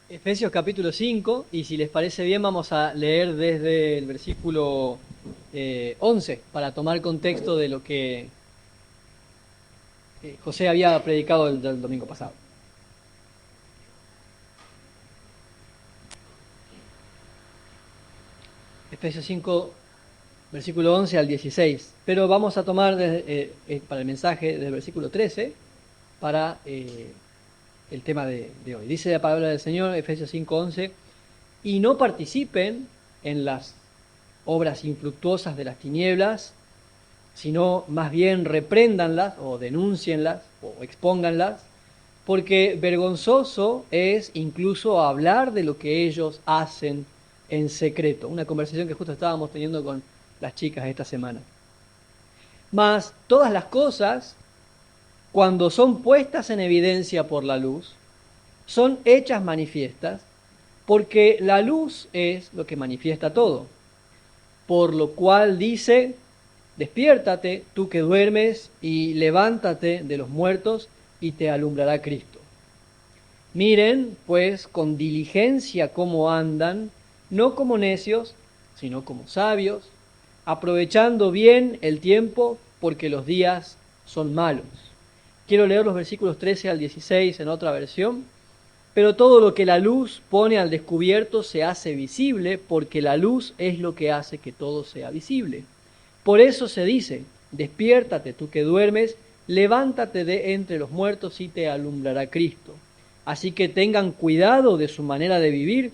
Efesios capítulo 5, y si les parece bien vamos a leer desde el versículo 11 para tomar contexto de lo que José había predicado el domingo pasado. Efesios 5, versículo 11 al 16, pero vamos a tomar para el mensaje del versículo 13 para el tema de hoy. Dice la palabra del Señor, Efesios 5, 11, y no participen en las obras infructuosas de las tinieblas, sino más bien repréndanlas o denúncienlas o expónganlas, porque vergonzoso es incluso hablar de lo que ellos hacen en secreto. Una conversación que justo estábamos teniendo con las chicas esta semana. Mas todas las cosas, cuando son puestas en evidencia por la luz, son hechas manifiestas, porque la luz es lo que manifiesta todo. Por lo cual dice: despiértate, tú que duermes, y levántate de los muertos, y te alumbrará Cristo. Miren, pues, con diligencia cómo andan, no como necios, sino como sabios, aprovechando bien el tiempo, porque los días son malos. Quiero leer los versículos 13 al 16 en otra versión. Pero todo lo que la luz pone al descubierto se hace visible, porque la luz es lo que hace que todo sea visible. Por eso se dice: despiértate tú que duermes, levántate de entre los muertos y te alumbrará Cristo. Así que tengan cuidado de su manera de vivir,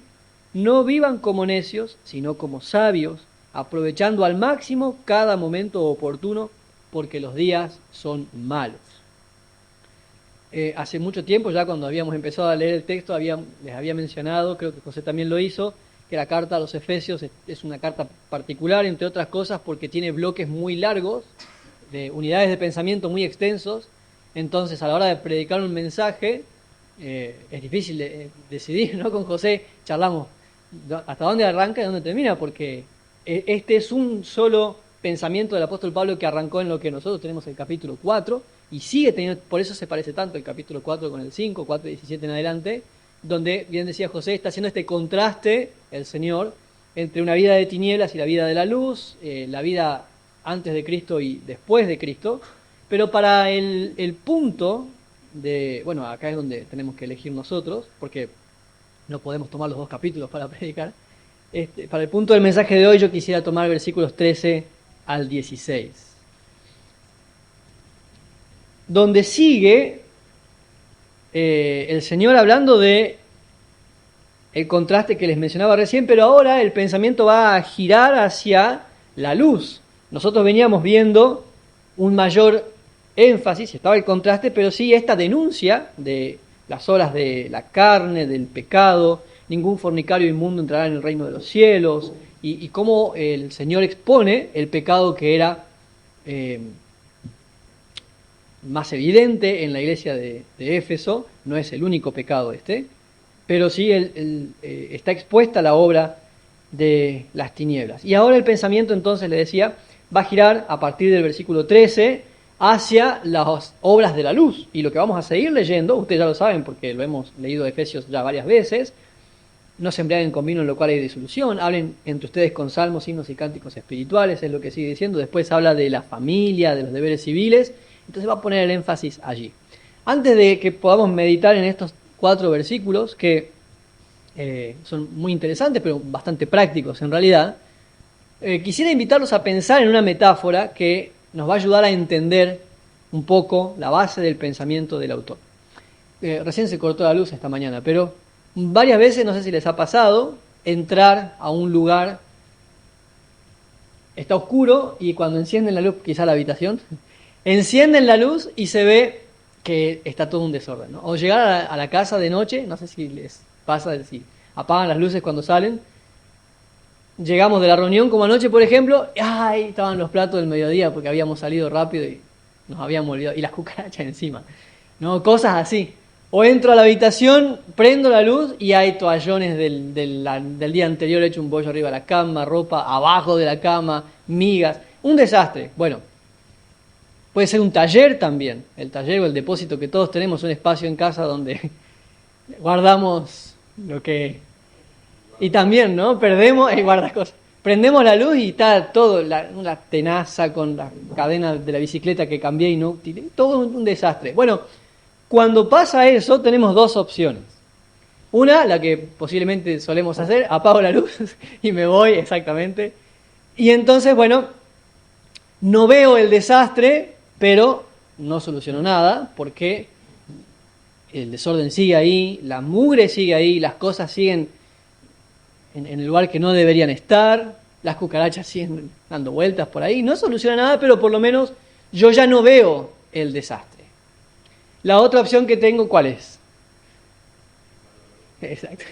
no vivan como necios, sino como sabios, aprovechando al máximo cada momento oportuno, porque los días son malos. Hace mucho tiempo, ya cuando habíamos empezado a leer el texto, les había mencionado, creo que José también lo hizo, que la carta a los Efesios es una carta particular, entre otras cosas, porque tiene bloques muy largos, de unidades de pensamiento muy extensos. Entonces, a la hora de predicar un mensaje, es difícil decidir, ¿no? Con José charlamos hasta dónde arranca y dónde termina, porque este es un solo pensamiento del apóstol Pablo que arrancó en lo que nosotros tenemos el capítulo 4, y sigue teniendo, por eso se parece tanto el capítulo 4 con el 5, 4 y 17 en adelante, donde, bien decía José, está haciendo este contraste el Señor entre una vida de tinieblas y la vida de la luz, la vida antes de Cristo y después de Cristo. Pero para el punto bueno, acá es donde tenemos que elegir nosotros, porque no podemos tomar los dos capítulos para predicar. Para el punto del mensaje de hoy yo quisiera tomar versículos 13 al 16. Donde sigue el Señor hablando de el contraste que les mencionaba recién, pero ahora el pensamiento va a girar hacia la luz. Nosotros veníamos viendo un mayor énfasis, estaba el contraste, pero sí esta denuncia de las obras de la carne, del pecado, ningún fornicario inmundo entrará en el reino de los cielos, y cómo el Señor expone el pecado que era más evidente en la iglesia de Éfeso. No es el único pecado pero sí está expuesta la obra de las tinieblas. Y ahora el pensamiento, entonces, le decía, va a girar a partir del versículo 13 hacia las obras de la luz. Y lo que vamos a seguir leyendo, ustedes ya lo saben porque lo hemos leído de Efesios ya varias veces: no se embriaguen con vino en lo cual hay disolución, hablen entre ustedes con salmos, himnos y cánticos espirituales, es lo que sigue diciendo. Después habla de la familia, de los deberes civiles, entonces va a poner el énfasis allí. Antes de que podamos meditar en estos 4 versículos, que son muy interesantes, pero bastante prácticos en realidad, quisiera invitarlos a pensar en una metáfora que nos va a ayudar a entender un poco la base del pensamiento del autor. Recién se cortó la luz esta mañana, pero varias veces, no sé si les ha pasado, entrar a un lugar, está oscuro, y cuando encienden la luz, quizá la habitación, encienden la luz y se ve que está todo un desorden, ¿no? O llegar a la casa de noche, no sé si les pasa, si apagan las luces cuando salen. Llegamos de la reunión como anoche, por ejemplo, ¡ay! Estaban los platos del mediodía porque habíamos salido rápido y nos habíamos olvidado, y las cucarachas encima, ¿no? Cosas así. O entro a la habitación, prendo la luz y hay toallones del día anterior hecho un bollo arriba de la cama, ropa abajo de la cama, migas, un desastre. Bueno, puede ser un taller también, el taller o el depósito que todos tenemos, un espacio en casa donde guardamos Lo que... Y también, ¿no? Perdemos, guarda cosas. Prendemos la luz y está todo, una tenaza con la cadena de la bicicleta que cambié y no... Todo un desastre. Bueno, cuando pasa eso tenemos dos opciones. Una, la que posiblemente solemos hacer, apago la luz y me voy exactamente. Y entonces, bueno, no veo el desastre, pero no soluciono nada porque el desorden sigue ahí, la mugre sigue ahí, las cosas siguen en el lugar que no deberían estar, las cucarachas siguen dando vueltas por ahí. No soluciona nada, pero por lo menos yo ya no veo el desastre. La otra opción que tengo, ¿cuál es? Exacto.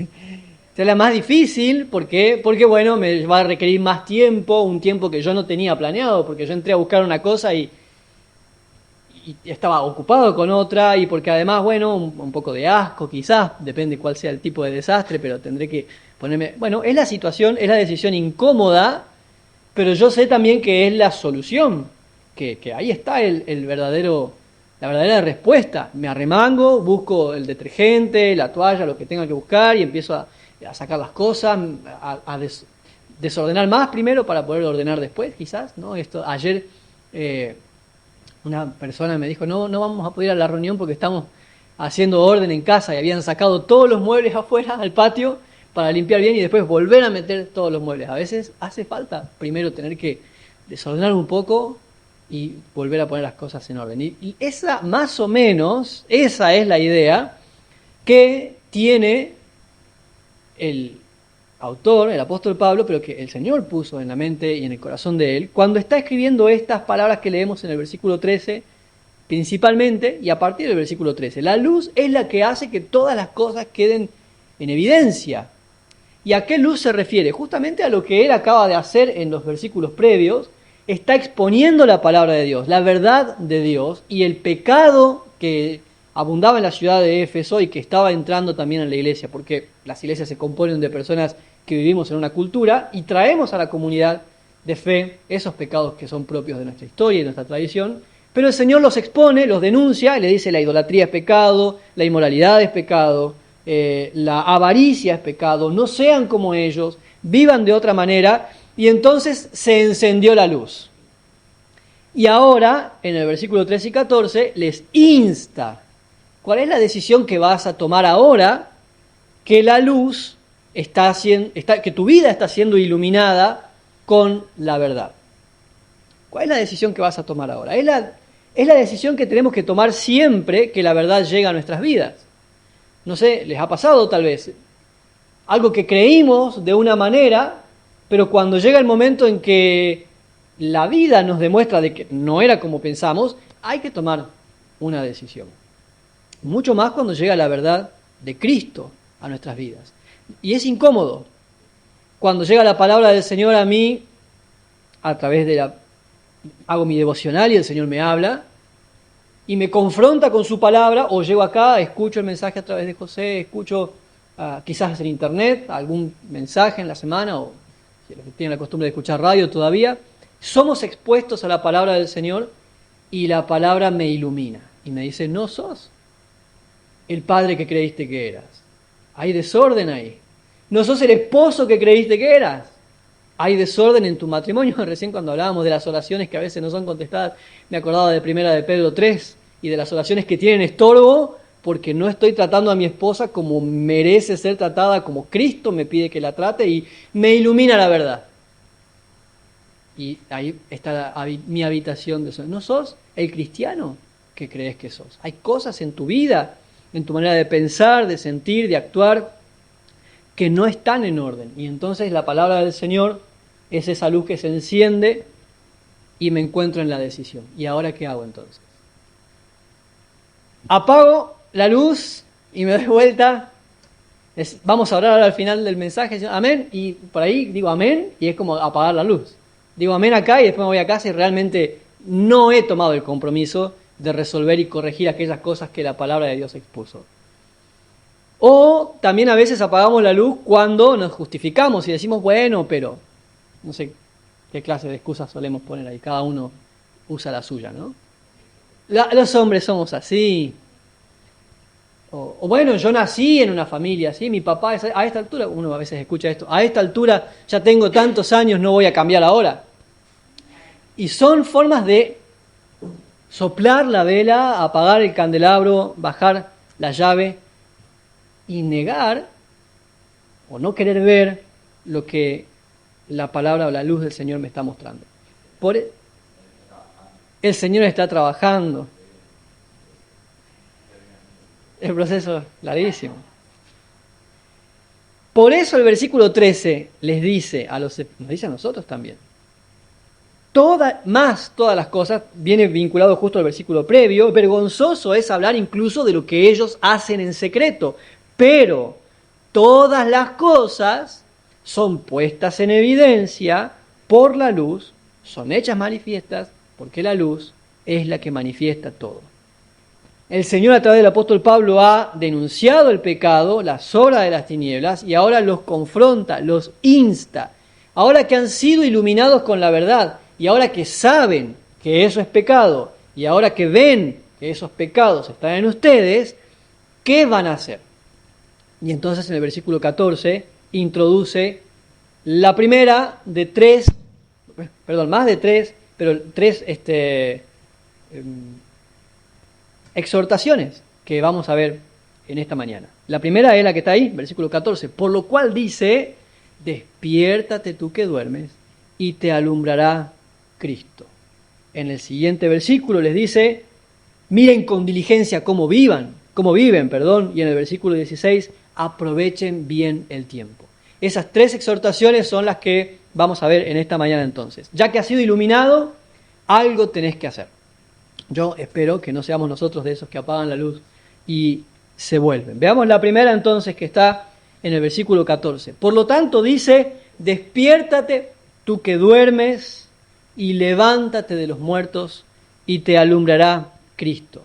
Es la más difícil, ¿por qué? Porque, bueno, me va a requerir más tiempo, un tiempo que yo no tenía planeado, porque yo entré a buscar una cosa y estaba ocupado con otra, y porque además, bueno, un poco de asco quizás, depende cuál sea el tipo de desastre, pero tendré que ponerme... Bueno, es la situación, es la decisión incómoda, pero yo sé también que es la solución, que ahí está el verdadero... La verdadera respuesta. Me arremango, busco el detergente, la toalla, lo que tenga que buscar y empiezo a sacar las cosas, a desordenar más primero para poder ordenar después, quizás, ¿no? Ayer una persona me dijo, no vamos a poder ir a la reunión porque estamos haciendo orden en casa y habían sacado todos los muebles afuera al patio para limpiar bien y después volver a meter todos los muebles. A veces hace falta primero tener que desordenar un poco y volver a poner las cosas en orden. Y esa, más o menos, esa es la idea que tiene el autor, el apóstol Pablo, pero que el Señor puso en la mente y en el corazón de él, cuando está escribiendo estas palabras que leemos en el versículo 13, principalmente, y a partir del versículo 13. La luz es la que hace que todas las cosas queden en evidencia. ¿Y a qué luz se refiere? Justamente a lo que él acaba de hacer en los versículos previos. Está exponiendo la palabra de Dios, la verdad de Dios y el pecado que abundaba en la ciudad de Éfeso y que estaba entrando también en la iglesia, porque las iglesias se componen de personas que vivimos en una cultura y traemos a la comunidad de fe esos pecados que son propios de nuestra historia y de nuestra tradición, pero el Señor los expone, los denuncia y le dice la idolatría es pecado, la inmoralidad es pecado, la avaricia es pecado, no sean como ellos, vivan de otra manera. Y entonces se encendió la luz. Y ahora, en el versículo 13 y 14, les insta. ¿Cuál es la decisión que vas a tomar ahora que la luz que tu vida está siendo iluminada con la verdad? ¿Cuál es la decisión que vas a tomar ahora? Es la decisión que tenemos que tomar siempre que la verdad llega a nuestras vidas. No sé, les ha pasado tal vez algo que creímos de una manera, pero cuando llega el momento en que la vida nos demuestra de que no era como pensamos, hay que tomar una decisión. Mucho más cuando llega la verdad de Cristo a nuestras vidas. Y es incómodo. Cuando llega la palabra del Señor a mí, a través hago mi devocional y el Señor me habla, y me confronta con su palabra, o llego acá, escucho el mensaje a través de José, escucho quizás en internet algún mensaje en la semana, o si los que tienen la costumbre de escuchar radio todavía, somos expuestos a la palabra del Señor y la palabra me ilumina y me dice, no sos el padre que creíste que eras, hay desorden ahí, no sos el esposo que creíste que eras, hay desorden en tu matrimonio. Recién cuando hablábamos de las oraciones que a veces no son contestadas, me acordaba de 1 de Pedro 3 y de las oraciones que tienen estorbo porque no estoy tratando a mi esposa como merece ser tratada, como Cristo me pide que la trate, y me ilumina la verdad. Y ahí está mi habitación de sol. ¿No sos el cristiano que crees que sos? Hay cosas en tu vida, en tu manera de pensar, de sentir, de actuar, que no están en orden. Y entonces la palabra del Señor es esa luz que se enciende y me encuentro en la decisión. ¿Y ahora qué hago entonces? Apago la luz y me doy vuelta. Vamos a orar ahora al final del mensaje, amén, y por ahí digo amén y es como apagar la luz. Digo amén acá y después me voy a casa y realmente no he tomado el compromiso de resolver y corregir aquellas cosas que la palabra de Dios expuso. O también a veces apagamos la luz cuando nos justificamos y decimos, bueno, pero no sé qué clase de excusas solemos poner ahí, cada uno usa la suya, ¿no? Los hombres somos así. O bueno, yo nací en una familia así, mi papá es a esta altura, uno a veces escucha esto, a esta altura ya tengo tantos años, no voy a cambiar ahora. Y son formas de soplar la vela, apagar el candelabro, bajar la llave y negar o no querer ver lo que la palabra o la luz del Señor me está mostrando. El Señor está trabajando. El proceso es larguísimo. Por eso el versículo 13 les dice nos dice a nosotros también. Todas las cosas, viene vinculado justo al versículo previo, vergonzoso es hablar incluso de lo que ellos hacen en secreto, pero todas las cosas son puestas en evidencia por la luz, son hechas manifiestas, porque la luz es la que manifiesta todo. El Señor a través del apóstol Pablo ha denunciado el pecado, las obras de las tinieblas, y ahora los confronta, los insta. Ahora que han sido iluminados con la verdad, y ahora que saben que eso es pecado, y ahora que ven que esos pecados están en ustedes, ¿qué van a hacer? Y entonces en el versículo 14 introduce la primera de más de tres, pero tres exhortaciones que vamos a ver en esta mañana. La primera es la que está ahí, versículo 14, por lo cual dice, despiértate tú que duermes y te alumbrará Cristo. En el siguiente versículo les dice, miren con diligencia cómo viven, y en el versículo 16, aprovechen bien el tiempo. Esas tres exhortaciones son las que vamos a ver en esta mañana entonces. Ya que has sido iluminado, algo tenés que hacer. Yo espero que no seamos nosotros de esos que apagan la luz y se vuelven. Veamos la primera entonces que está en el versículo 14. Por lo tanto dice, despiértate tú que duermes y levántate de los muertos y te alumbrará Cristo.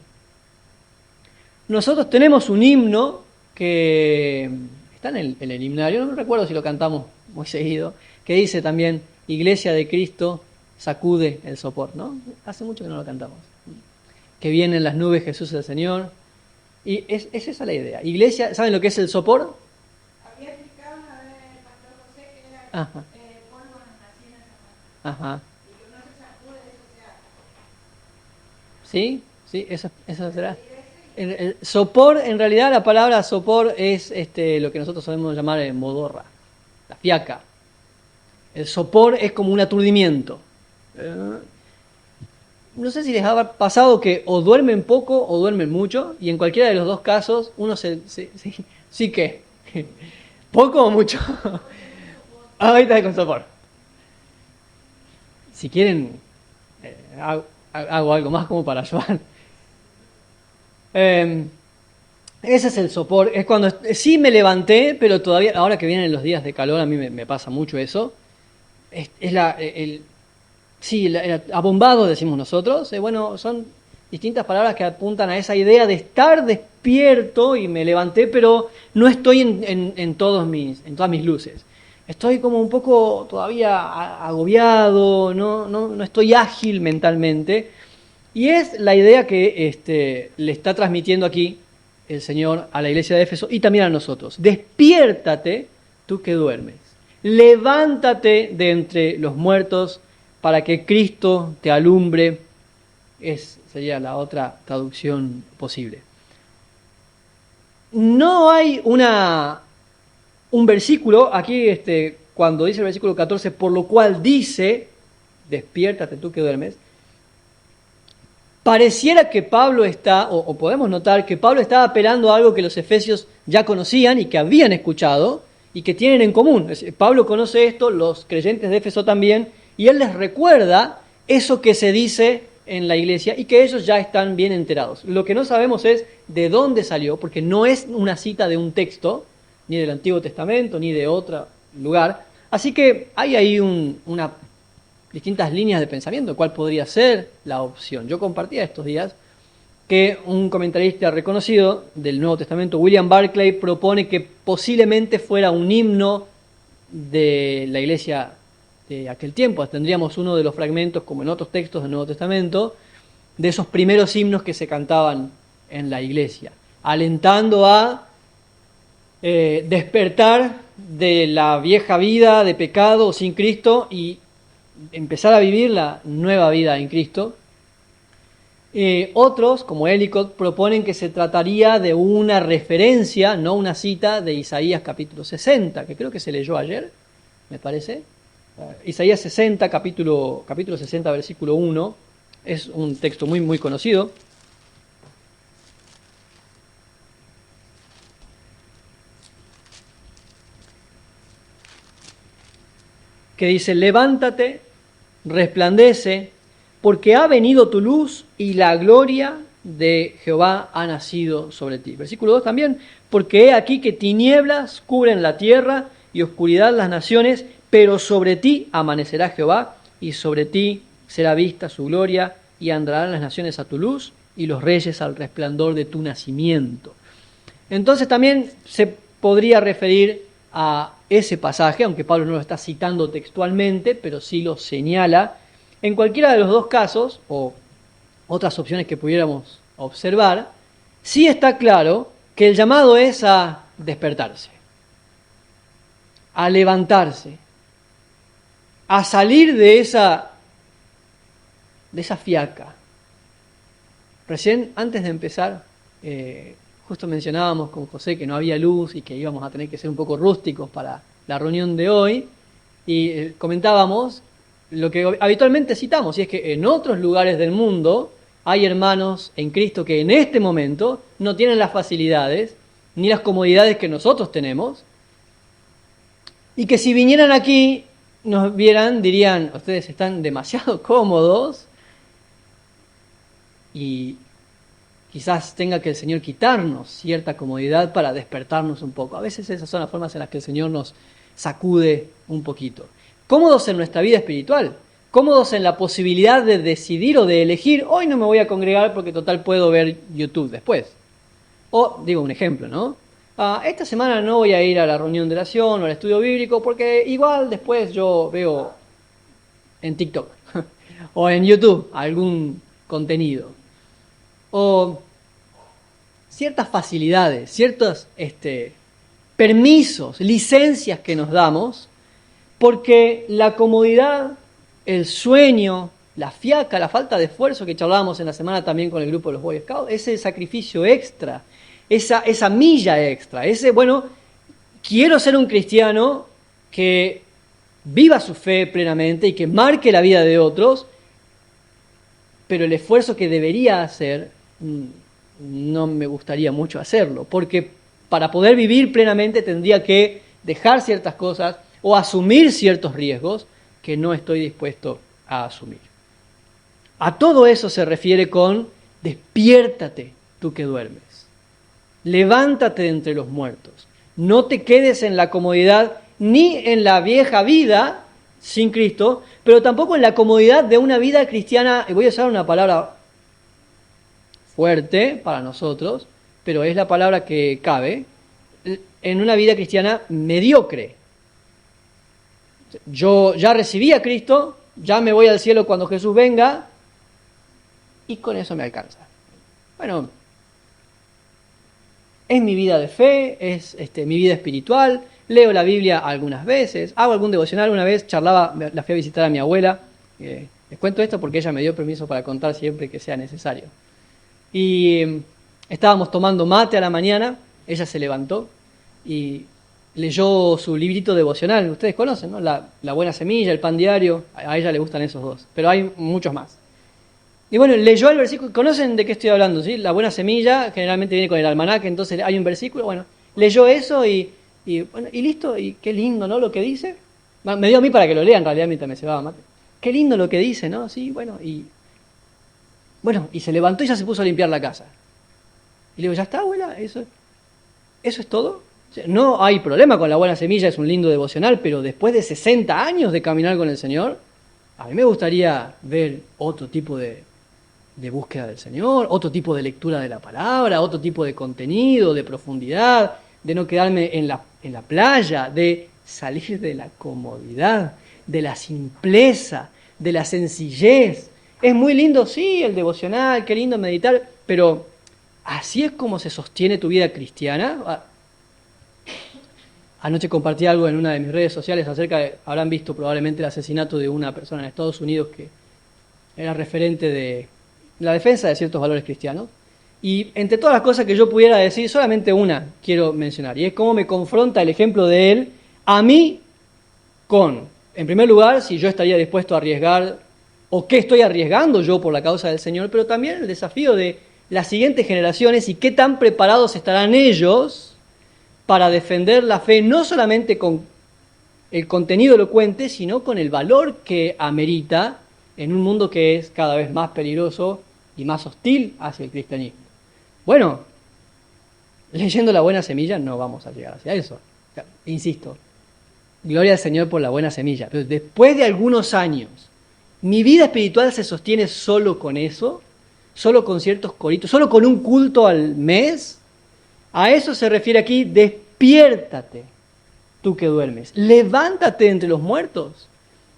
Nosotros tenemos un himno que está en el himnario, no me recuerdo si lo cantamos muy seguido, que dice también, Iglesia de Cristo, sacude el sopor, ¿no? Hace mucho que no lo cantamos. Que vienen las nubes Jesús el Señor. Y es esa la idea. Iglesia, ¿saben lo que es el sopor? Había explicado una vez el pastor José que era Ajá. polvo en las nacienes. Ajá. Y que uno se sacude, eso se hace. ¿Sí? ¿Sí? Eso será. El sopor, en realidad la palabra sopor es lo que nosotros solemos llamar modorra, la fiaca. El sopor es como un aturdimiento. No sé si les ha pasado que o duermen poco o duermen mucho, y en cualquiera de los dos casos uno sí que poco o mucho. Ahorita con sopor. Si quieren, hago algo más como para ayudar. Ese es el sopor. Es cuando sí me levanté, pero todavía, ahora que vienen los días de calor, a mí me pasa mucho eso. El abombado, decimos nosotros. Bueno, son distintas palabras que apuntan a esa idea de estar despierto y me levanté, pero no estoy en todas mis luces. Estoy como un poco todavía agobiado, no estoy ágil mentalmente. Y es la idea que le está transmitiendo aquí el Señor a la iglesia de Éfeso y también a nosotros. Despiértate tú que duermes. Levántate de entre los muertos para que Cristo te alumbre. Sería la otra traducción posible. No hay un versículo, aquí cuando dice el versículo 14, por lo cual dice, despiértate tú que duermes. Pareciera que Pablo o podemos notar que Pablo está apelando a algo que los efesios ya conocían y que habían escuchado y que tienen en común. Pablo conoce esto, los creyentes de Éfeso también, y él les recuerda eso que se dice en la iglesia y que ellos ya están bien enterados. Lo que no sabemos es de dónde salió, porque no es una cita de un texto, ni del Antiguo Testamento, ni de otro lugar. Así que hay ahí distintas líneas de pensamiento, cuál podría ser la opción. Yo compartía estos días que un comentarista reconocido del Nuevo Testamento, William Barclay, propone que posiblemente fuera un himno de la iglesia de aquel tiempo. Tendríamos uno de los fragmentos, como en otros textos del Nuevo Testamento, de esos primeros himnos que se cantaban en la iglesia. alentando a despertar de la vieja vida de pecado sin Cristo y empezar a vivir la nueva vida en Cristo. Otros, como Ellicott, proponen que se trataría de una referencia, no una cita, de Isaías capítulo 60, que creo que se leyó ayer, me parece. Isaías 60, capítulo 60, versículo 1, es un texto muy, muy conocido. Que dice: levántate, resplandece, porque ha venido tu luz y la gloria de Jehová ha nacido sobre ti. Versículo 2 también: porque he aquí que tinieblas cubren la tierra y oscuridad las naciones, pero sobre ti amanecerá Jehová y sobre ti será vista su gloria, y andarán las naciones a tu luz y los reyes al resplandor de tu nacimiento. Entonces también se podría referir a ese pasaje, aunque Pablo no lo está citando textualmente, pero sí lo señala. En cualquiera de los dos casos, o otras opciones que pudiéramos observar, sí está claro que el llamado es a despertarse, a levantarse, a salir de esa fiaca. Recién, antes de empezar, justo mencionábamos con José que no había luz y que íbamos a tener que ser un poco rústicos para la reunión de hoy, y comentábamos lo que habitualmente citamos, y es que en otros lugares del mundo hay hermanos en Cristo que en este momento no tienen las facilidades ni las comodidades que nosotros tenemos, y que si vinieran aquí, nos vieran, dirían: ustedes están demasiado cómodos, y quizás tenga que el Señor quitarnos cierta comodidad para despertarnos un poco. A veces esas son las formas en las que el Señor nos sacude un poquito. Cómodos en nuestra vida espiritual, cómodos en la posibilidad de decidir o de elegir: hoy no me voy a congregar porque total puedo ver YouTube después. O, digo un ejemplo, ¿no? Esta semana no voy a ir a la reunión de oración o al estudio bíblico porque igual después yo veo en TikTok o en YouTube algún contenido. O ciertas facilidades, ciertos permisos, licencias que nos damos, porque la comodidad, el sueño, la fiaca, la falta de esfuerzo que charlábamos en la semana también con el grupo de los Boy Scouts, ese sacrificio extra, esa milla extra, quiero ser un cristiano que viva su fe plenamente y que marque la vida de otros, pero el esfuerzo que debería hacer no me gustaría mucho hacerlo, porque para poder vivir plenamente tendría que dejar ciertas cosas o asumir ciertos riesgos que no estoy dispuesto a asumir. A todo eso se refiere con: despiértate tú que duermes, levántate de entre los muertos, no te quedes en la comodidad ni en la vieja vida sin Cristo, pero tampoco en la comodidad de una vida cristiana, y voy a usar una palabra fuerte para nosotros, pero es la palabra que cabe, en una vida cristiana mediocre. Yo ya recibí a Cristo, ya me voy al cielo cuando Jesús venga, y con eso me alcanza. Bueno, es mi vida de fe, es mi vida espiritual, leo la Biblia algunas veces, hago algún devocional. Una vez la fui a visitar a mi abuela, les cuento esto porque ella me dio permiso para contar siempre que sea necesario. Y estábamos tomando mate a la mañana, ella se levantó y leyó su librito devocional. Ustedes conocen, ¿no? La Buena Semilla, el Pan Diario, a ella le gustan esos dos, pero hay muchos más. Y bueno, leyó el versículo, ¿conocen de qué estoy hablando? ¿Sí? La Buena Semilla generalmente viene con el almanaque, entonces hay un versículo, bueno, leyó eso y listo, y qué lindo, ¿no? Lo que dice. Me dio a mí para que lo lea en realidad mientras me cebaba mate. Qué lindo lo que dice, ¿no? Sí, y se levantó y ya se puso a limpiar la casa. Y le digo: ¿ya está, abuela? ¿Eso es todo? O sea, no hay problema con la Buena Semilla, es un lindo devocional, pero después de 60 años de caminar con el Señor, a mí me gustaría ver otro tipo de búsqueda del Señor, otro tipo de lectura de la palabra, otro tipo de contenido, de profundidad, de no quedarme en la playa, de salir de la comodidad, de la simpleza, de la sencillez. Es muy lindo, sí, el devocional, qué lindo meditar, pero ¿Así es como se sostiene tu vida cristiana? Anoche compartí algo en una de mis redes sociales acerca de, habrán visto probablemente el asesinato de una persona en Estados Unidos que era referente de la defensa de ciertos valores cristianos. Y entre todas las cosas que yo pudiera decir, solamente una quiero mencionar, y es cómo me confronta el ejemplo de él a mí con, en primer lugar, si yo estaría dispuesto a arriesgar, o qué estoy arriesgando yo por la causa del Señor, pero también el desafío de las siguientes generaciones y qué tan preparados estarán ellos para defender la fe, no solamente con el contenido elocuente, sino con el valor que amerita en un mundo que es cada vez más peligroso y más hostil hacia el cristianismo. Bueno, leyendo la buena semilla no vamos a llegar hacia eso. O sea, insisto, gloria al Señor por la buena semilla, pero después de algunos años, ¿mi vida espiritual se sostiene solo con eso? ¿Solo con ciertos coritos? ¿Solo con un culto al mes? A eso se refiere aquí, despiértate, tú que duermes. Levántate entre los muertos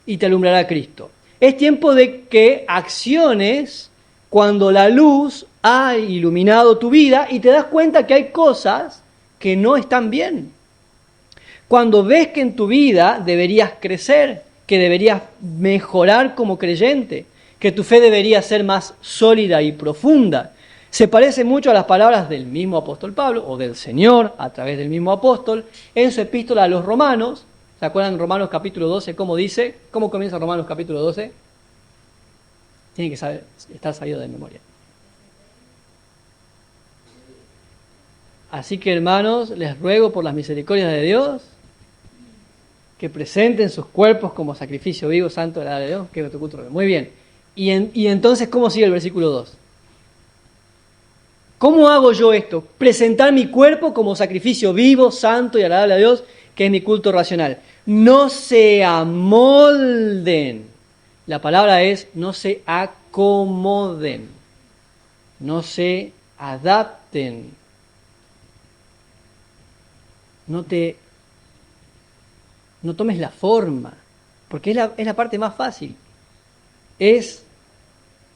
y te alumbrará Cristo. Es tiempo de que acciones cuando la luz ha iluminado tu vida y te das cuenta que hay cosas que no están bien. Cuando ves que en tu vida deberías crecer, que deberías mejorar como creyente, que tu fe debería ser más sólida y profunda. Se parece mucho a las palabras del mismo apóstol Pablo, o del Señor a través del mismo apóstol, en su epístola a los Romanos. ¿Se acuerdan de Romanos capítulo 12? ¿Cómo dice? ¿Cómo comienza Romanos capítulo 12? Tiene que saber, estar sabido de memoria. Así que, hermanos, les ruego por las misericordias de Dios que presenten sus cuerpos como sacrificio vivo, santo, agradable a Dios, que es tu culto. Muy bien. Y entonces, ¿cómo sigue el versículo 2? ¿Cómo hago yo esto? Presentar mi cuerpo como sacrificio vivo, santo y agradable a Dios, que es mi culto racional. No se amolden. La palabra es no se acomoden. No se adapten. No tomes la forma, porque es la parte más fácil. Es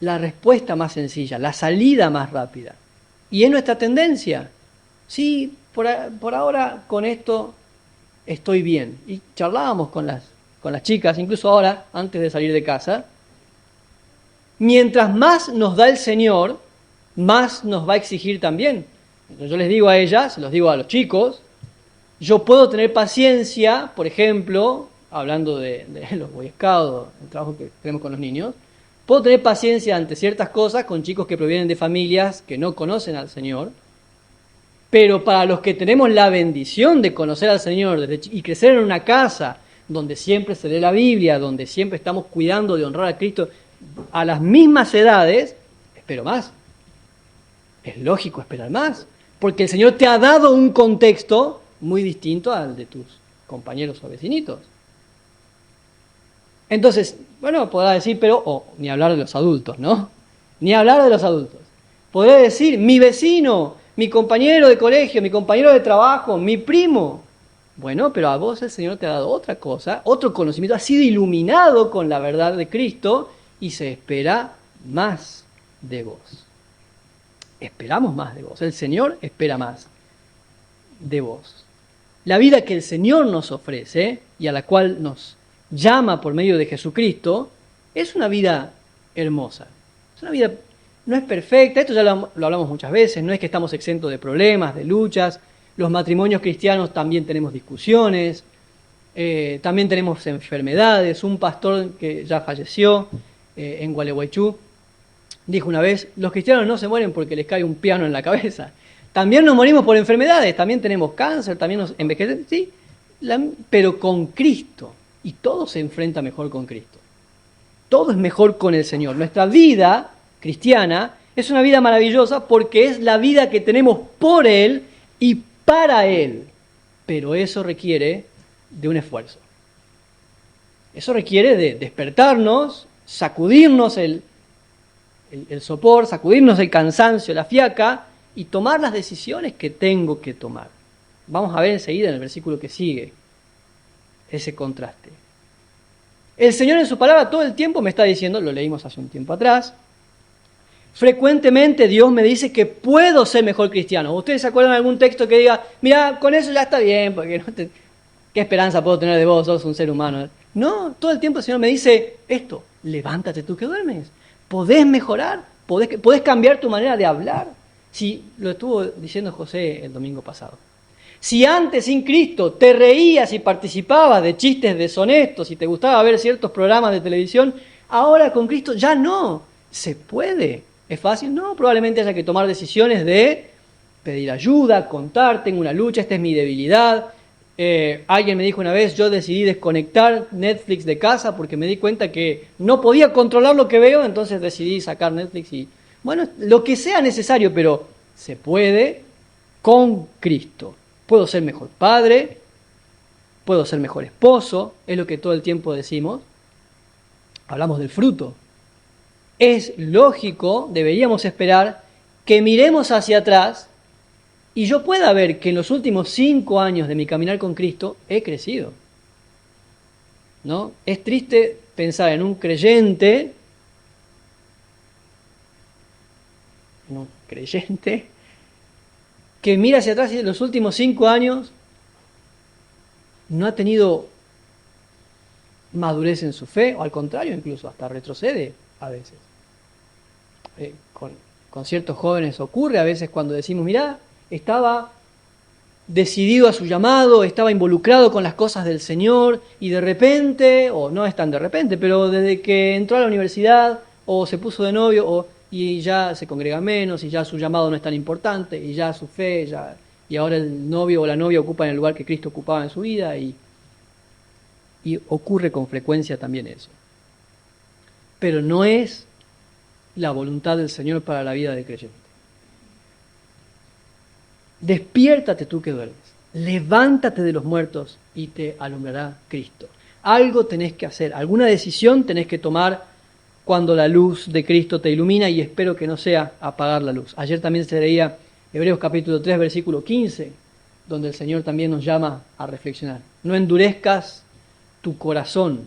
la respuesta más sencilla, la salida más rápida. Y es nuestra tendencia. Sí, por ahora con esto estoy bien. Y charlábamos con las chicas, incluso ahora, antes de salir de casa. Mientras más nos da el Señor, más nos va a exigir también. Entonces yo les digo a ellas, se los digo a los chicos, yo puedo tener paciencia, por ejemplo, hablando de los Boy Scouts, el trabajo que tenemos con los niños, puedo tener paciencia ante ciertas cosas con chicos que provienen de familias que no conocen al Señor, pero para los que tenemos la bendición de conocer al Señor y crecer en una casa donde siempre se lee la Biblia, donde siempre estamos cuidando de honrar a Cristo a las mismas edades, espero más. Es lógico esperar más, porque el Señor te ha dado un contexto muy distinto al de tus compañeros o vecinitos. Entonces, bueno, podrá decir, pero ni hablar de los adultos, ¿no? Ni hablar de los adultos. Podrá decir, mi vecino, mi compañero de colegio, mi compañero de trabajo, mi primo. Bueno, pero a vos el Señor te ha dado otra cosa, otro conocimiento, has sido iluminado con la verdad de Cristo y se espera más de vos. Esperamos más de vos. El Señor espera más de vos. La vida que el Señor nos ofrece y a la cual nos llama por medio de Jesucristo es una vida hermosa. Es una vida, no es perfecta, esto ya lo hablamos muchas veces, no es que estamos exentos de problemas, de luchas. Los matrimonios cristianos también tenemos discusiones, también tenemos enfermedades. Un pastor que ya falleció en Gualeguaychú dijo una vez, los cristianos no se mueren porque les cae un piano en la cabeza. También nos morimos por enfermedades, también tenemos cáncer, también nos envejecemos, sí, pero con Cristo. Y todo se enfrenta mejor con Cristo. Todo es mejor con el Señor. Nuestra vida cristiana es una vida maravillosa porque es la vida que tenemos por Él y para Él. Pero eso requiere de un esfuerzo. Eso requiere de despertarnos, sacudirnos el sopor, sacudirnos el cansancio, la fiaca, y tomar las decisiones que tengo que tomar. Vamos a ver enseguida en el versículo que sigue ese contraste. El Señor en su palabra todo el tiempo me está diciendo, lo leímos hace un tiempo atrás, Frecuentemente Dios me dice que puedo ser mejor cristiano. ¿Ustedes se acuerdan de algún texto que diga, mira, con eso ya está bien, porque ¿qué esperanza puedo tener de vos? Sos un ser humano. No, todo el tiempo el Señor me dice esto, levántate tú que duermes. Podés mejorar, podés cambiar tu manera de hablar. Si lo estuvo diciendo José el domingo pasado. Si antes sin Cristo te reías y participabas de chistes deshonestos y te gustaba ver ciertos programas de televisión, ahora con Cristo ya no. Se puede. ¿Es fácil? No, probablemente haya que tomar decisiones de pedir ayuda, contar, tengo una lucha, esta es mi debilidad. Alguien me dijo una vez, yo decidí desconectar Netflix de casa porque me di cuenta que no podía controlar lo que veo, entonces decidí sacar Netflix y, bueno, lo que sea necesario, pero se puede con Cristo. Puedo ser mejor padre, puedo ser mejor esposo, es lo que todo el tiempo decimos. Hablamos del fruto. Es lógico, deberíamos esperar, que miremos hacia atrás y yo pueda ver que en los últimos 5 años de mi caminar con Cristo he crecido. ¿No? Es triste pensar en un creyente, que mira hacia atrás y en los últimos 5 años no ha tenido madurez en su fe, o al contrario, incluso hasta retrocede a veces. Con ciertos jóvenes ocurre a veces cuando decimos, mirá, estaba decidido a su llamado, estaba involucrado con las cosas del Señor y de repente, o no es tan de repente, pero desde que entró a la universidad o se puso de novio y ya se congrega menos y ya su llamado no es tan importante y ya su fe, y ahora el novio o la novia ocupan el lugar que Cristo ocupaba en su vida y ocurre con frecuencia también eso. Pero no es la voluntad del Señor para la vida del creyente. Despiértate tú que duermes, levántate de los muertos y te alumbrará Cristo. Algo tenés que hacer, alguna decisión tenés que tomar cuando la luz de Cristo te ilumina y espero que no sea apagar la luz. Ayer también se leía Hebreos capítulo 3, versículo 15, donde el Señor también nos llama a reflexionar. No endurezcas tu corazón.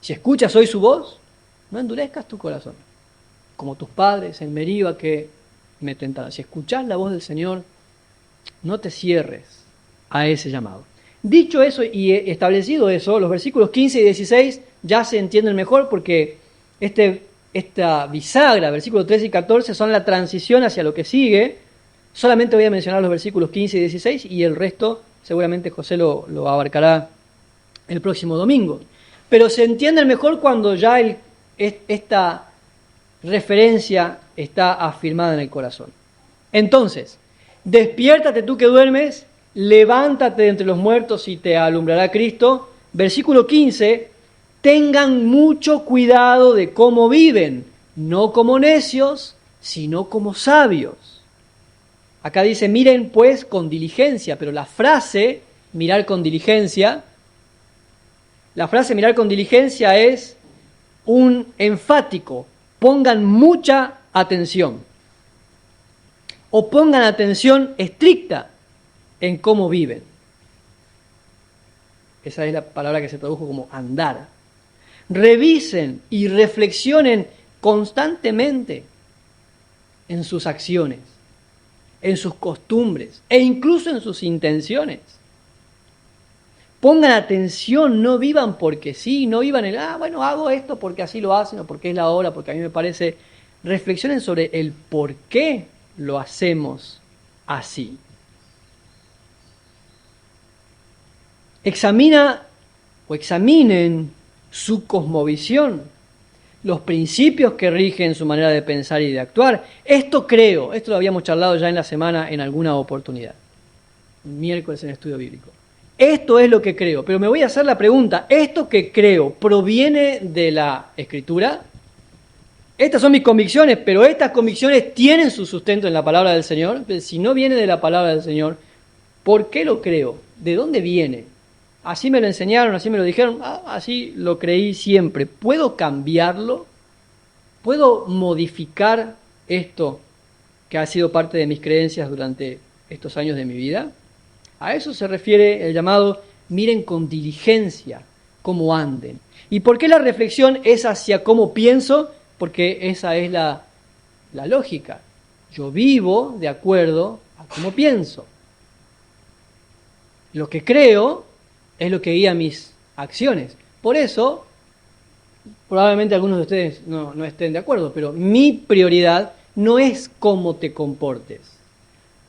Si escuchas hoy su voz, no endurezcas tu corazón. Como tus padres en Meriba que me tentaron. Si escuchás la voz del Señor, no te cierres a ese llamado. Dicho eso y establecido eso, los versículos 15 y 16 ya se entienden mejor porque esta bisagra, versículos 13 y 14, son la transición hacia lo que sigue. Solamente voy a mencionar los versículos 15 y 16 y el resto seguramente José lo abarcará el próximo domingo. Pero se entienden mejor cuando ya esta referencia está afirmada en el corazón. Entonces, despiértate tú que duermes, levántate de entre los muertos y te alumbrará Cristo. Versículo 15, tengan mucho cuidado de cómo viven, no como necios, sino como sabios. Acá dice, miren pues con diligencia, pero la frase mirar con diligencia es un enfático, pongan mucha atención. O pongan atención estricta en cómo viven. Esa es la palabra que se tradujo como andar. Revisen y reflexionen constantemente en sus acciones, en sus costumbres e incluso en sus intenciones. Pongan atención, no vivan porque sí, no vivan hago esto porque así lo hacen o porque es la hora, porque a mí me parece. Reflexionen sobre el por qué lo hacemos así. Examinen su cosmovisión, los principios que rigen su manera de pensar y de actuar. Esto lo habíamos charlado ya en la semana en alguna oportunidad, miércoles en estudio bíblico. Esto es lo que creo, pero me voy a hacer la pregunta, ¿esto que creo proviene de la Escritura? Estas son mis convicciones, pero estas convicciones tienen su sustento en la palabra del Señor. Si no viene de la palabra del Señor, ¿por qué lo creo? ¿De dónde viene? Así me lo enseñaron, así me lo dijeron, así lo creí siempre. ¿Puedo cambiarlo? ¿Puedo modificar esto que ha sido parte de mis creencias durante estos años de mi vida? A eso se refiere el llamado, miren con diligencia cómo anden. ¿Y por qué la reflexión es hacia cómo pienso? Porque esa es la la lógica. Yo vivo de acuerdo a cómo pienso. Lo que creo es lo que guía mis acciones. Por eso, probablemente algunos de ustedes no estén de acuerdo, pero mi prioridad no es cómo te comportes.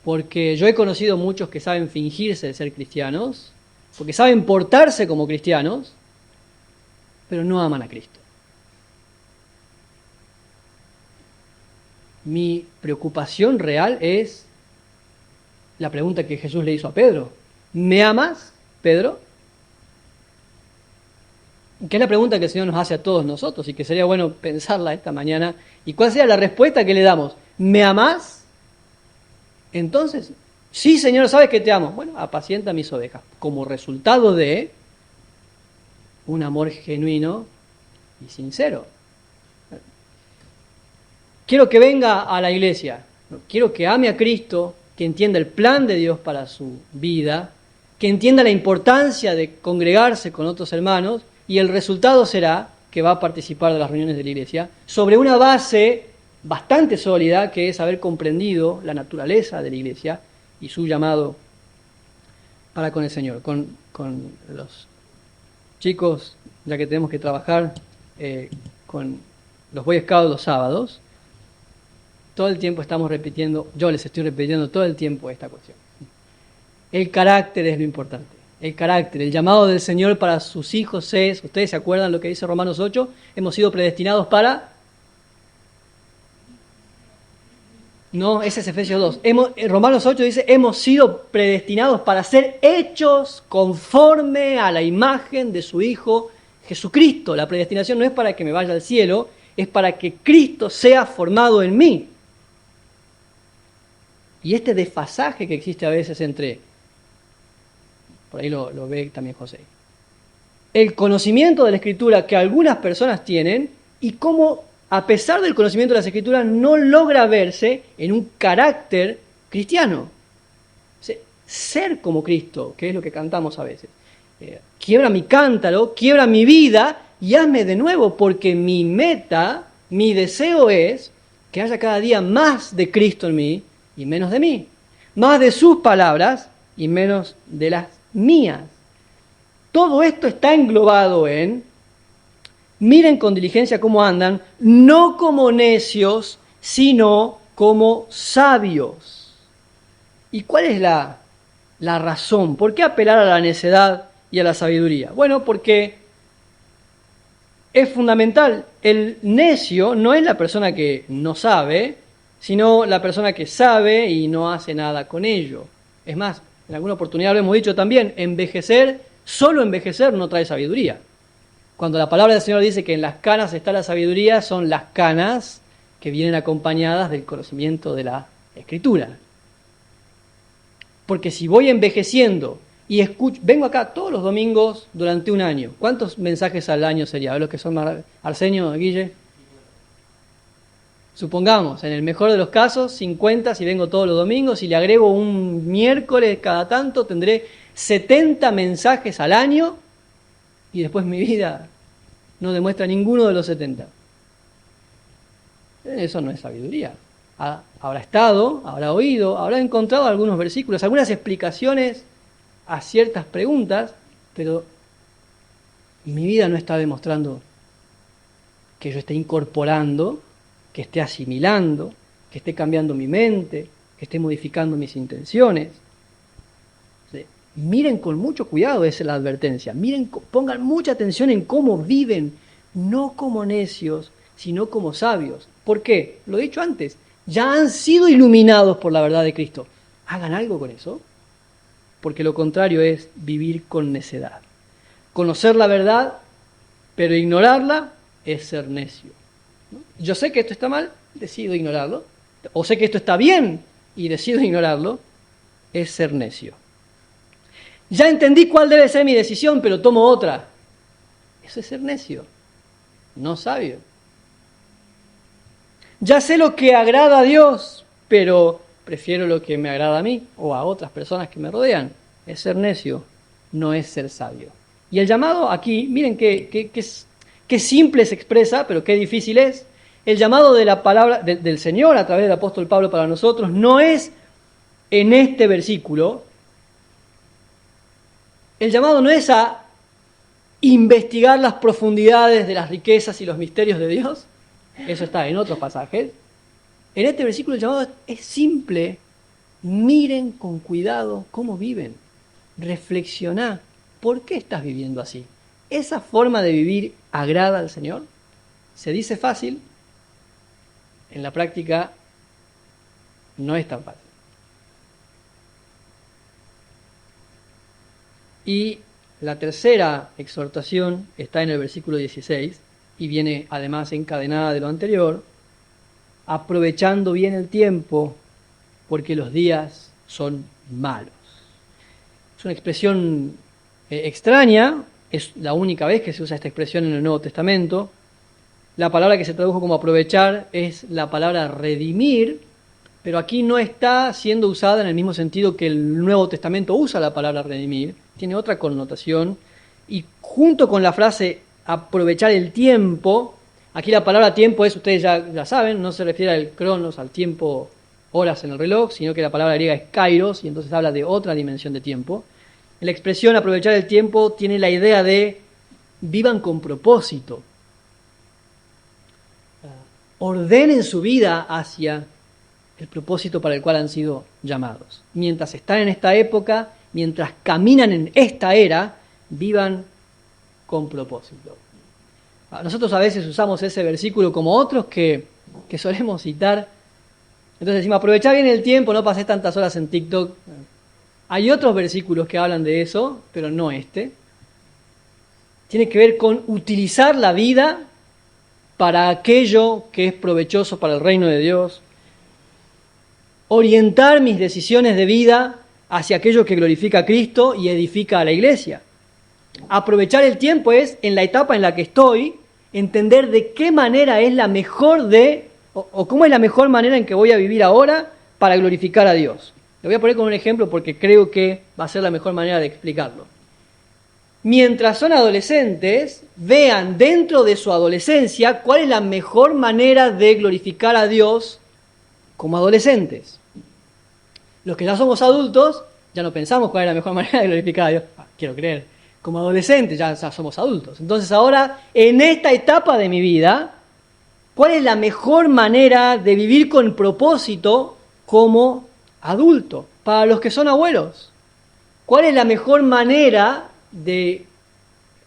Porque yo he conocido muchos que saben fingirse de ser cristianos, porque saben portarse como cristianos, pero no aman a Cristo. Mi preocupación real es la pregunta que Jesús le hizo a Pedro. ¿Me amas, Pedro? Que es la pregunta que el Señor nos hace a todos nosotros y que sería bueno pensarla esta mañana. ¿Y cuál sería la respuesta que le damos? ¿Me amás? Entonces, sí, Señor, sabes que te amo. Bueno, apacienta mis ovejas. Como resultado de un amor genuino y sincero. Quiero que venga a la iglesia, quiero que ame a Cristo, que entienda el plan de Dios para su vida, que entienda la importancia de congregarse con otros hermanos, y el resultado será que va a participar de las reuniones de la iglesia sobre una base bastante sólida, que es haber comprendido la naturaleza de la iglesia y su llamado para con el Señor. Con los chicos, ya que tenemos que trabajar con los Boy Scouts los sábados, todo el tiempo estamos repitiendo, yo les estoy repitiendo todo el tiempo esta cuestión. El carácter es lo importante. El carácter, el llamado del Señor para sus hijos es, ¿ustedes se acuerdan lo que dice Romanos 8? Hemos sido predestinados para... No, ese es Efesios 2. Romanos 8 dice, hemos sido predestinados para ser hechos conforme a la imagen de su Hijo Jesucristo. La predestinación no es para que me vaya al cielo, es para que Cristo sea formado en mí. Y este desfasaje que existe a veces entre, por ahí lo ve también José, el conocimiento de la Escritura que algunas personas tienen y cómo, a pesar del conocimiento de las Escrituras, no logra verse en un carácter cristiano. Ser como Cristo, que es lo que cantamos a veces. Quiebra mi cántaro, quiebra mi vida y hazme de nuevo, porque mi meta, mi deseo es que haya cada día más de Cristo en mí y menos de mí, más de sus palabras y menos de las mías. Todo esto está englobado en, miren con diligencia cómo andan, no como necios, sino como sabios. ¿Y cuál es la razón? ¿Por qué apelar a la necedad y a la sabiduría? Bueno, porque es fundamental. El necio no es la persona que no sabe, sino la persona que sabe y no hace nada con ello. Es más, en alguna oportunidad lo hemos dicho también, solo envejecer no trae sabiduría. Cuando la palabra del Señor dice que en las canas está la sabiduría, son las canas que vienen acompañadas del conocimiento de la Escritura. Porque si voy envejeciendo y vengo acá todos los domingos durante un año, ¿cuántos mensajes al año sería? A ver los que son más... Arsenio, Guille. Supongamos, en el mejor de los casos, 50 si vengo todos los domingos, si le agrego un miércoles cada tanto, tendré 70 mensajes al año y después mi vida no demuestra ninguno de los 70. Eso no es sabiduría. Habrá estado, habrá oído, habrá encontrado algunos versículos, algunas explicaciones a ciertas preguntas, pero mi vida no está demostrando que yo esté incorporando, que esté asimilando, que esté cambiando mi mente, que esté modificando mis intenciones. Miren con mucho cuidado, esa es la advertencia. Miren, pongan mucha atención en cómo viven, no como necios, sino como sabios. ¿Por qué? Lo he dicho antes, ya han sido iluminados por la verdad de Cristo. Hagan algo con eso, porque lo contrario es vivir con necedad. Conocer la verdad, pero ignorarla es ser necio. Yo sé que esto está mal, decido ignorarlo. O sé que esto está bien y decido ignorarlo, es ser necio. Ya entendí cuál debe ser mi decisión, pero tomo otra. Eso es ser necio, no sabio. Ya sé lo que agrada a Dios, pero prefiero lo que me agrada a mí o a otras personas que me rodean. Es ser necio, no es ser sabio. Y el llamado aquí, miren qué simple se expresa, pero qué difícil es. el llamado de la palabra del Señor a través del apóstol Pablo para nosotros no es en este versículo. El llamado no es a investigar las profundidades de las riquezas y los misterios de Dios. Eso está en otros pasajes. En este versículo el llamado es simple. Miren con cuidado cómo viven. Reflexioná. ¿Por qué estás viviendo así? ¿Esa forma de vivir agrada al Señor? Se dice fácil. En la práctica no es tan fácil. Y la tercera exhortación está en el versículo 16 y viene además encadenada de lo anterior, aprovechando bien el tiempo porque los días son malos. Es una expresión extraña, es la única vez que se usa esta expresión en el Nuevo Testamento. La palabra que se tradujo como aprovechar es la palabra redimir, pero aquí no está siendo usada en el mismo sentido que el Nuevo Testamento usa la palabra redimir, tiene otra connotación, y junto con la frase aprovechar el tiempo, aquí la palabra tiempo es, ustedes ya saben, no se refiere al cronos, al tiempo, horas en el reloj, sino que la palabra griega es kairos, y entonces habla de otra dimensión de tiempo. La expresión aprovechar el tiempo tiene la idea de vivan con propósito, ordenen su vida hacia el propósito para el cual han sido llamados. Mientras están en esta época, mientras caminan en esta era, vivan con propósito. Nosotros a veces usamos ese versículo como otros que solemos citar. Entonces decimos, aprovechá bien el tiempo, no pases tantas horas en TikTok. Hay otros versículos que hablan de eso, pero no este. Tiene que ver con utilizar la vida para aquello que es provechoso para el reino de Dios. Orientar mis decisiones de vida hacia aquello que glorifica a Cristo y edifica a la iglesia. Aprovechar el tiempo es, en la etapa en la que estoy, entender de qué manera es la mejor o cómo es la mejor manera en que voy a vivir ahora para glorificar a Dios. Lo voy a poner con un ejemplo porque creo que va a ser la mejor manera de explicarlo. Mientras son adolescentes, vean dentro de su adolescencia cuál es la mejor manera de glorificar a Dios como adolescentes. Los que ya somos adultos, ya no pensamos cuál es la mejor manera de glorificar a Dios. Quiero creer. Como adolescentes ya somos adultos. Entonces ahora, en esta etapa de mi vida, ¿cuál es la mejor manera de vivir con propósito como adulto? Para los que son abuelos, ¿cuál es la mejor manera de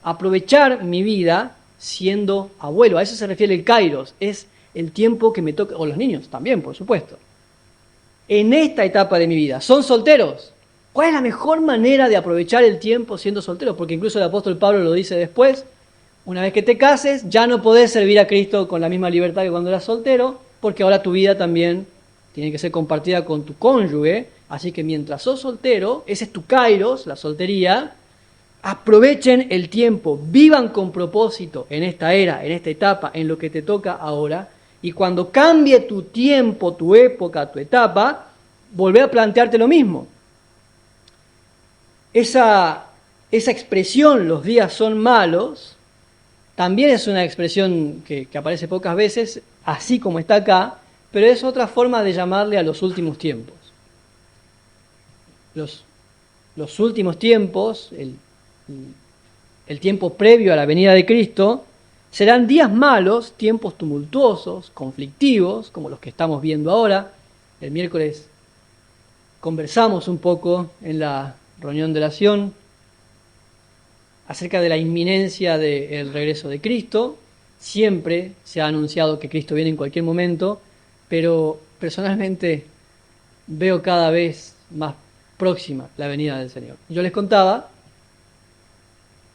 aprovechar mi vida siendo abuelo? A eso se refiere el kairos, es el tiempo que me toca, o los niños también, por supuesto. En esta etapa de mi vida, ¿son solteros? ¿Cuál es la mejor manera de aprovechar el tiempo siendo solteros? Porque incluso el apóstol Pablo lo dice después, una vez que te cases, ya no podés servir a Cristo con la misma libertad que cuando eras soltero, porque ahora tu vida también tiene que ser compartida con tu cónyuge, así que mientras sos soltero, ese es tu kairos, la soltería, aprovechen el tiempo, vivan con propósito en esta era, en esta etapa, en lo que te toca ahora, y cuando cambie tu tiempo, tu época, tu etapa, volvé a plantearte lo mismo. Esa expresión, los días son malos, también es una expresión que aparece pocas veces, así como está acá, pero es otra forma de llamarle a los últimos tiempos. Los últimos tiempos, el tiempo previo a la venida de Cristo, serán días malos, tiempos tumultuosos, conflictivos, como los que estamos viendo ahora. El miércoles conversamos un poco en la reunión de oración acerca de la inminencia del regreso de Cristo. Siempre se ha anunciado que Cristo viene en cualquier momento, pero personalmente veo cada vez más próxima la venida del Señor. Yo les contaba,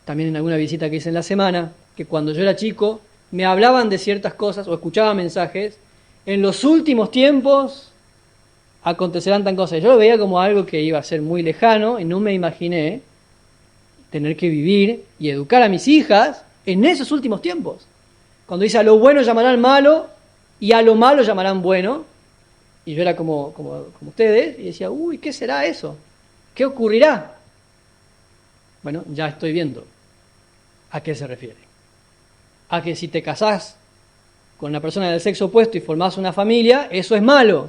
también en alguna visita que hice en la semana, que cuando yo era chico me hablaban de ciertas cosas o escuchaba mensajes, en los últimos tiempos acontecerán tan cosas. Yo lo veía como algo que iba a ser muy lejano y no me imaginé tener que vivir y educar a mis hijas en esos últimos tiempos. Cuando dice a lo bueno llamarán malo y a lo malo llamarán bueno, y yo era como ustedes y decía, uy, ¿qué será eso? ¿Qué ocurrirá? Bueno, ya estoy viendo a qué se refiere. A que si te casás con una persona del sexo opuesto y formás una familia, eso es malo.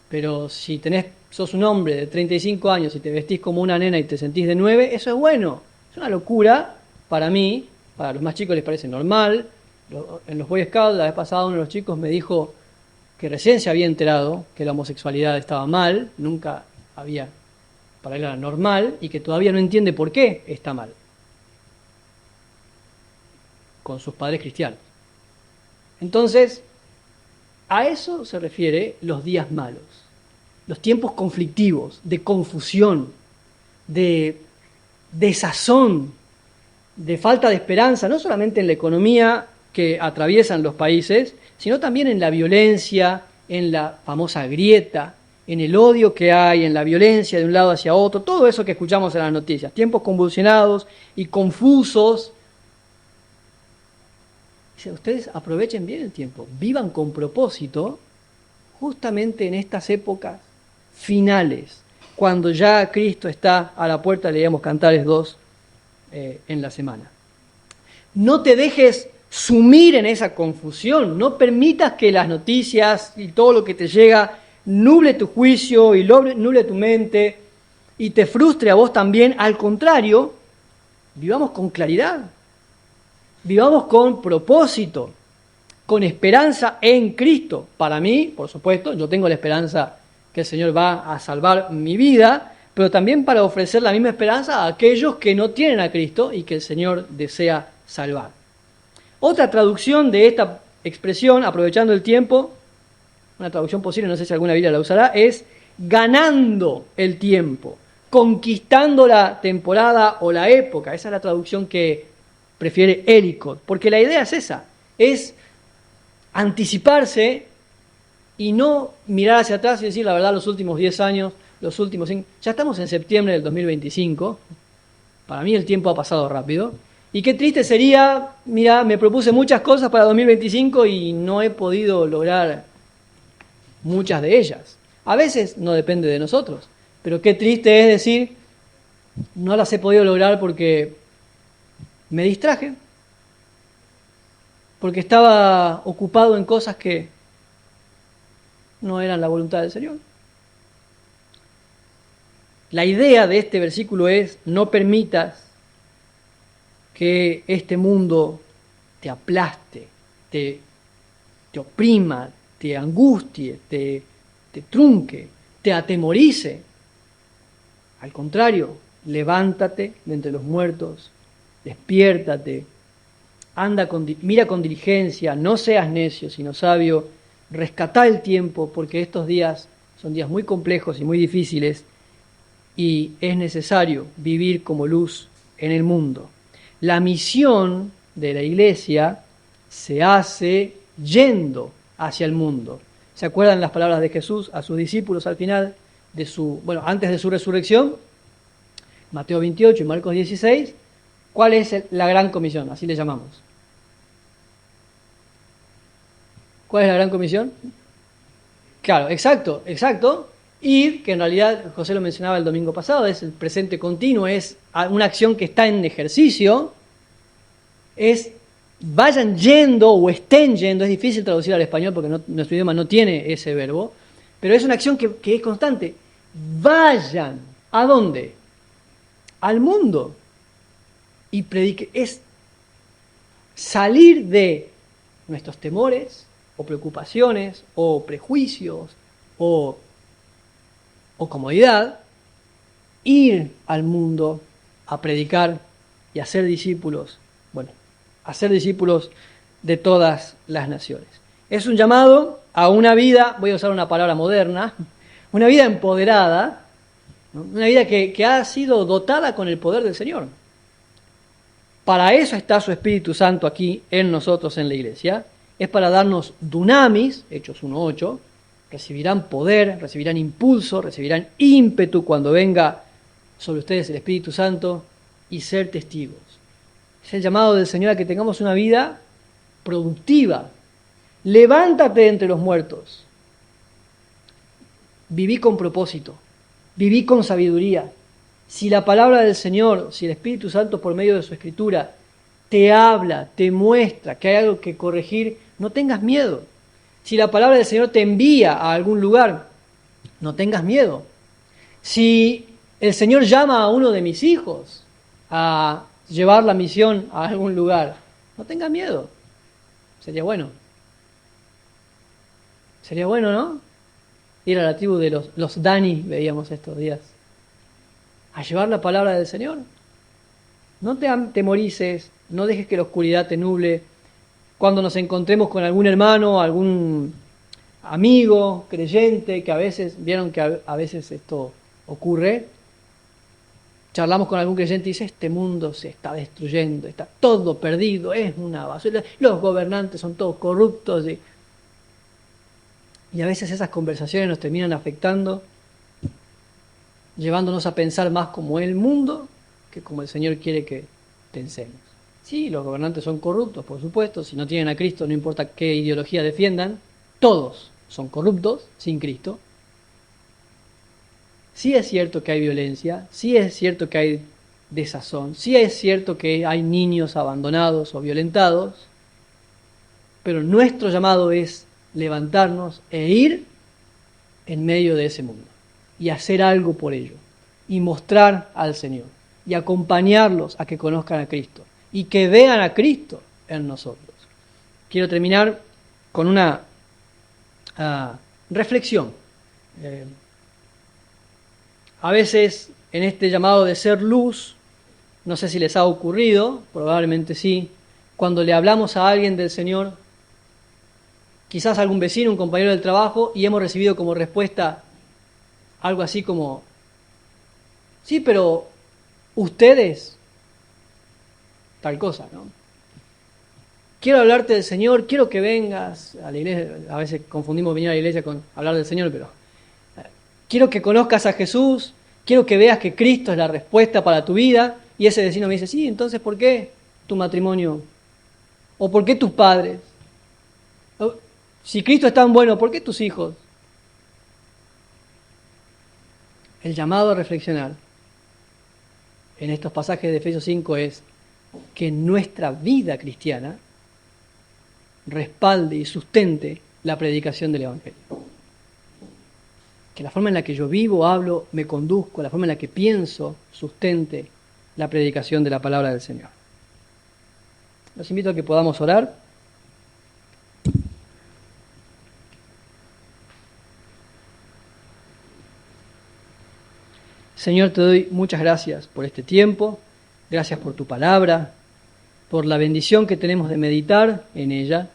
Pero si sos un hombre de 35 años y te vestís como una nena y te sentís de 9, eso es bueno. Es una locura para mí, para los más chicos les parece normal. En los Boy Scouts, la vez pasada uno de los chicos me dijo que recién se había enterado que la homosexualidad estaba mal, nunca había, para él era normal, y que todavía no entiende por qué está mal, con sus padres cristianos. Entonces, a eso se refiere los días malos, los tiempos conflictivos, de confusión, de desazón, de falta de esperanza, no solamente en la economía que atraviesan los países, sino también en la violencia, en la famosa grieta, en el odio que hay, en la violencia de un lado hacia otro, todo eso que escuchamos en las noticias, tiempos convulsionados y confusos. Ustedes aprovechen bien el tiempo, vivan con propósito, justamente en estas épocas finales, cuando ya Cristo está a la puerta, leíamos Cantares 2 en la semana. No te dejes sumir en esa confusión, no permitas que las noticias y todo lo que te llega nuble tu juicio y nuble tu mente y te frustre a vos también. Al contrario, vivamos con claridad, vivamos con propósito, con esperanza en Cristo. Para mí, por supuesto, yo tengo la esperanza que el Señor va a salvar mi vida, pero también para ofrecer la misma esperanza a aquellos que no tienen a Cristo y que el Señor desea salvar. Otra traducción de esta expresión, aprovechando el tiempo, una traducción posible, no sé si alguna Biblia la usará, es ganando el tiempo, conquistando la temporada o la época. Esa es la traducción que prefiere Ellicott, porque la idea es esa, es anticiparse y no mirar hacia atrás y decir, la verdad, los últimos 10 años, los últimos 5, ya estamos en septiembre del 2025, para mí el tiempo ha pasado rápido, y qué triste sería, mira, me propuse muchas cosas para 2025 y no he podido lograr muchas de ellas. A veces no depende de nosotros, pero qué triste es decir, no las he podido lograr porque me distraje, porque estaba ocupado en cosas que no eran la voluntad del Señor. La idea de este versículo es, no permitas que este mundo te aplaste, te oprima, te angustie, te trunque, te atemorice. Al contrario, levántate de entre los muertos, despiértate, mira con diligencia, no seas necio, sino sabio, rescatá el tiempo, porque estos días son días muy complejos y muy difíciles, y es necesario vivir como luz en el mundo. La misión de la iglesia se hace yendo hacia el mundo. ¿Se acuerdan las palabras de Jesús a sus discípulos al final antes de su resurrección? Mateo 28 y Marcos 16. ¿Cuál es la gran comisión? Así le llamamos. ¿Cuál es la gran comisión? Claro, exacto. Ir, que en realidad José lo mencionaba el domingo pasado, es el presente continuo, es una acción que está en ejercicio, es vayan yendo o estén yendo, es difícil traducir al español porque nuestro idioma no tiene ese verbo, pero es una acción que es constante. Vayan, ¿a dónde? Al mundo. Y predique, es salir de nuestros temores o preocupaciones o prejuicios o comodidad, ir al mundo a predicar y a ser discípulos, a ser discípulos de todas las naciones. Es un llamado a una vida, voy a usar una palabra moderna, una vida empoderada, ¿no? Una vida que ha sido dotada con el poder del Señor. Para eso está su Espíritu Santo aquí en nosotros en la iglesia, es para darnos dunamis, Hechos 1:8, recibirán poder, recibirán impulso, recibirán ímpetu cuando venga sobre ustedes el Espíritu Santo y ser testigos. Es el llamado del Señor a que tengamos una vida productiva. Levántate de entre los muertos. Viví con propósito, viví con sabiduría. Si la palabra del Señor, si el Espíritu Santo por medio de su Escritura te habla, te muestra que hay algo que corregir, no tengas miedo. Si la palabra del Señor te envía a algún lugar, no tengas miedo. Si el Señor llama a uno de mis hijos a llevar la misión a algún lugar, no tengas miedo. Sería bueno. Sería bueno, ¿no? Ir a la tribu de los Dani, veíamos estos días, a llevar la palabra del Señor. No te atemorices, no dejes que la oscuridad te nuble. Cuando nos encontremos con algún hermano, algún amigo, creyente, que a veces, vieron que a veces esto ocurre, charlamos con algún creyente y dice, este mundo se está destruyendo, está todo perdido, es una basura, los gobernantes son todos corruptos. Y a veces esas conversaciones nos terminan afectando, llevándonos a pensar más como el mundo que como el Señor quiere que pensemos. Sí, los gobernantes son corruptos, por supuesto, si no tienen a Cristo, no importa qué ideología defiendan, todos son corruptos sin Cristo. Sí es cierto que hay violencia, sí es cierto que hay desazón, sí es cierto que hay niños abandonados o violentados, pero nuestro llamado es levantarnos e ir en medio de ese mundo y hacer algo por ello y mostrar al Señor y acompañarlos a que conozcan a Cristo y que vean a Cristo en nosotros. Quiero terminar con una reflexión. A veces en este llamado de ser luz, no sé si les ha ocurrido, probablemente sí, cuando le hablamos a alguien del Señor, quizás algún vecino, un compañero del trabajo, y hemos recibido como respuesta algo así como, sí, pero ustedes, tal cosa, ¿no? Quiero hablarte del Señor, quiero que vengas a la iglesia, a veces confundimos venir a la iglesia con hablar del Señor, pero quiero que conozcas a Jesús, quiero que veas que Cristo es la respuesta para tu vida, y ese vecino me dice, sí, entonces ¿por qué tu matrimonio? ¿O por qué tus padres? Si Cristo es tan bueno, ¿por qué tus hijos? El llamado a reflexionar en estos pasajes de Efesios 5 es que nuestra vida cristiana respalde y sustente la predicación del Evangelio. Que la forma en la que yo vivo, hablo, me conduzco, la forma en la que pienso, sustente la predicación de la palabra del Señor. Los invito a que podamos orar. Señor, te doy muchas gracias por este tiempo, gracias por tu palabra, por la bendición que tenemos de meditar en ella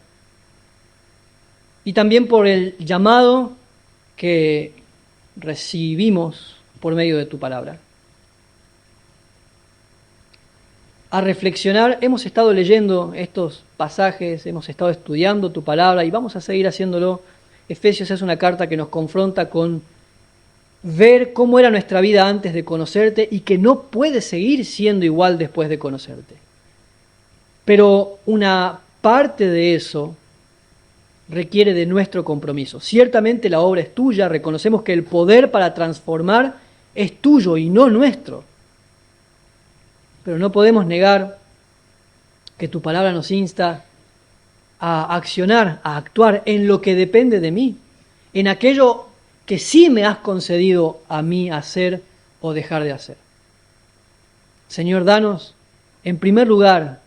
y también por el llamado que recibimos por medio de tu palabra. A reflexionar, hemos estado leyendo estos pasajes, hemos estado estudiando tu palabra y vamos a seguir haciéndolo. Efesios es una carta que nos confronta con ver cómo era nuestra vida antes de conocerte y que no puede seguir siendo igual después de conocerte. Pero una parte de eso requiere de nuestro compromiso. Ciertamente la obra es tuya, reconocemos que el poder para transformar es tuyo y no nuestro. Pero no podemos negar que tu palabra nos insta a accionar, a actuar en lo que depende de mí, en aquello que sí me has concedido a mí hacer o dejar de hacer. Señor, danos, en primer lugar,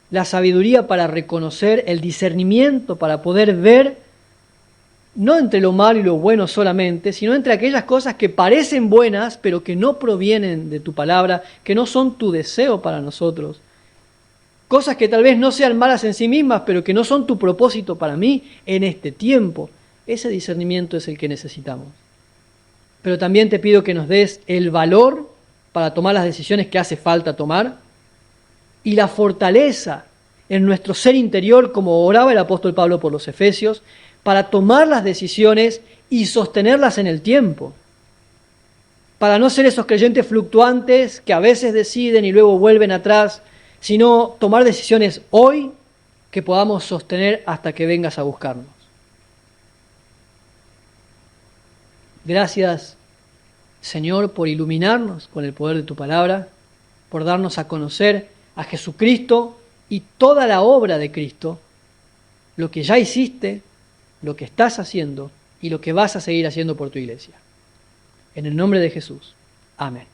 la sabiduría para reconocer, el discernimiento para poder ver, no entre lo malo y lo bueno solamente, sino entre aquellas cosas que parecen buenas, pero que no provienen de tu palabra, que no son tu deseo para nosotros. Cosas que tal vez no sean malas en sí mismas, pero que no son tu propósito para mí en este tiempo. Ese discernimiento es el que necesitamos. Pero también te pido que nos des el valor para tomar las decisiones que hace falta tomar y la fortaleza en nuestro ser interior, como oraba el apóstol Pablo por los Efesios, para tomar las decisiones y sostenerlas en el tiempo. Para no ser esos creyentes fluctuantes que a veces deciden y luego vuelven atrás, sino tomar decisiones hoy que podamos sostener hasta que vengas a buscarnos. Gracias, Señor, por iluminarnos con el poder de tu palabra, por darnos a conocer a Jesucristo y toda la obra de Cristo, lo que ya hiciste, lo que estás haciendo y lo que vas a seguir haciendo por tu iglesia. En el nombre de Jesús. Amén.